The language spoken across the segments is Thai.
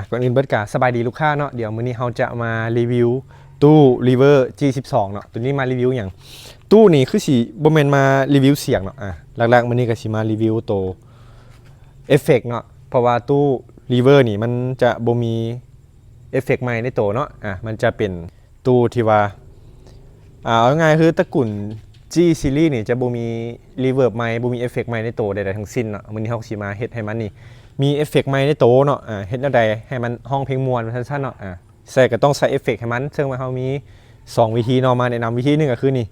ก่อนอื่นเบิร์ดกะสบายดีลูกค้าเนาะเดี๋ยวมื้อนี้เราจะมารีวิวตู้ River G12 เนาะตัวนี้มารีวิวอย่างตู้นี้คือสิบ่แม่นมารีวิวเสียงเนาะหลักๆมื้อนี้ก็สิมารีวิวตัวเอฟเฟกต์เนาะเพราะว่าตู้ River นี่มันจะบ่มีเอฟเฟกต์ใหม่ในตัวเนาะมันจะเป็นตู้ที่ว่าเอาง่ายคือตระกูล G series นี่จะบ่มีรีเวิร์บใหม่บ่มีเอฟเฟกต์ใหม่ในตัวใดๆทั้งสิ้นเนาะมื้อนี้เฮาสิมาเฮ็ดให้มันนี่มีเอฟเฟกต์ใหม่ในโตเนาะเฮ็ดแนวใดให้มันห้องเพลงมวลสั้นๆเนาะใส่ก็ต้องใส่เอฟเฟกต์ให้มันซึ่งว่าเฮามี2วิธีเนาะมาแนะนำวิธีนึงก็คือนี่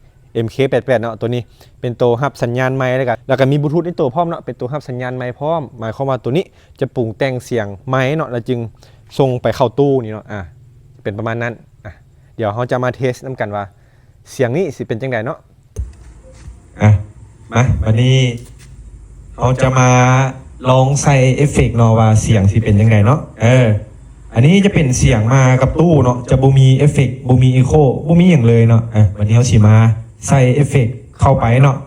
MK88 เนาะตัวนี้เป็นตัวรับสัญญาณไมค์แล้วก็มีบลูทูธในตัวพร้อมเนาะเป็นตัวรับสัญญาณไมค์พร้อมหมายความว่าตัวนี้จะปรุงแต่งเสียงไมค์เนาะแล้วจึงส่งไปเข้าตู้นี่เนาะเป็นประมาณนั้นเดี๋ยวเฮาจะมาเทสนำกันว่าเสียงนี้สิเป็นจังไดเนาะมาวันนี้เราจะมาลองใส่เอฟเฟกต์เนาะว่าเสียงสิเป็นยังไงเนาะอันนี้จะเป็นเสียงมากับตู้เนาะจะบ่มีเอฟเฟกต์บ่มีอีโคบ่มีอย่างเลยเนาะวันนี้เราสิมาใส่เอฟเฟกต์เข้าไปเนาะ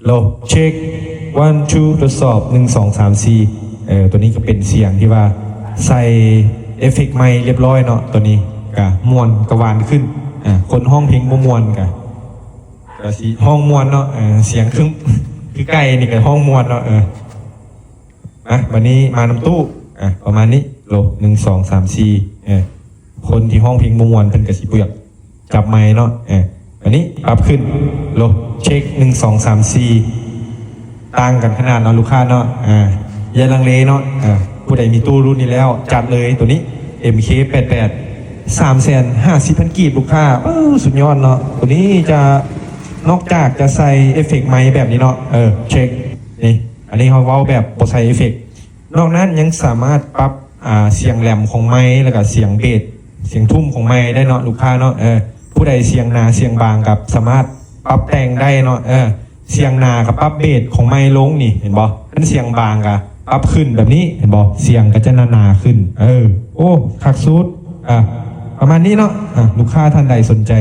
โลเช็ค1 2ทดสอบ1 2 3 4ตัวนี้ก็เป็นเสียงที่ว่าใส่เอฟเฟกต์ใหม่เรียบร้อยเนาะตัวนี้ก็ม่วนกระวานขึ้นคนห้องเพลงบ่ม่วนก็สิห้องม่วนเนาะเสียงคือใกล้นี่ก็ห้องม่วนเนาะวันนี้มานำตู้ประมาณนี้โล1 2 3 4คนที่ห้องเพลงมวนเพิ่นก็สิเปลือกจับไม้เนาะวันนี้ปรับขึ้นโลเช็ค1 2 3 4ต่างกันขนาดเนาะลูกค้าเนาะอย่าลังเลเนาะผู้ใดมีตู้รุ่นนี้แล้วจัดเลยตัวนี้ MK88 350,000 กีบลูกค้าสุดยอดเนาะตัวนี้จะนอกจากจะใส่เอฟเฟกต์ไม้แบบนี้เนาะเช็คนี่อันนี้เขาเว้าแบบบ่ใส่เอฟเฟกต์นอกนั้นยังสามารถปรับเสียงแหลมของไม้แล้วก็เสียงเบสเสียงทุ่มของไม้ได้เนาะลูกค้าเนาะผู้ใดเสียงหนาเสียงบางกับสามารถปรับแต่งได้เนาะเสียงหนากับปรับเบสของไม้ลงนี่เห็นบ่อันเสียงบางกับปรับขึ้นแบบนี้เห็นบ่เสียงก็จะหนาขึ้นโอ้คักสุดประมาณนี้เนาะลูกค้าท่านใดสนใจ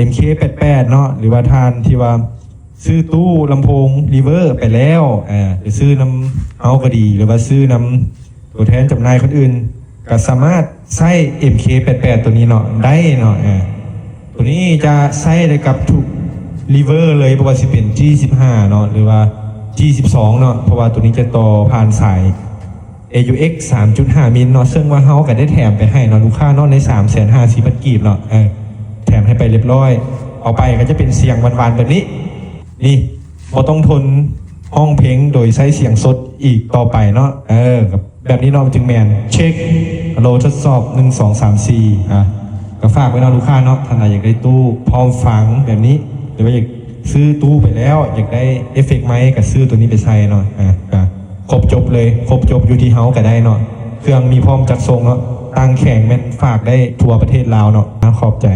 MK88 เนาะหรือว่าท่านที่ว่าซื้อตู้ลำโพงรีเวอร์ไปแล้วหรือซื้อน้ำเอาก็ดีหรือว่าซื้อน้ำตัวแทนจำหน่ายคนอื่นก็สามารถใช้ MK88 ตัวนี้เนาะได้เนาะตัวนี้จะใช้ได้กับทุกรีเวอร์เลยเพราะว่าสิเป็น G15 เนาะหรือว่า G12 เนาะเพราะว่าตัวนี้จะต่อผ่านสาย AUX 3.5 มิลเนาะซึ่งว่าเฮาก็ได้แถมไปให้เนาะลูกค้าเนาะใน 350,000 กีบเนาะแถมให้ไปเรียบร้อยเอาไปก็จะเป็นเสียงหวานๆแบบนี้นี่บ่ต้องทนห้องเพลงโดยใช้เสียงสดอีกต่อไปเนาะแบบนี้เนาะจึงแมนเช็คโลทดสอบ1 2 3 4ก็ฝากไว้เนาะลูกค้าเนาะท่านใดอยากได้ตู้พร้อมฟังแบบนี้หรือว่าอยากซื้อตู้ไปแล้วอยากได้เอฟเฟกต์ไหมก็ซื้อตัวนี้ไปใช้เนาะครบจบเลยครบจบอยู่ที่เฮาก็ได้เนาะเครื่องมีพร้อมจัดส่งเนาะตั้งแข่งแม่นฝากได้ทั่วประเทศลาวเนาะขอบใจ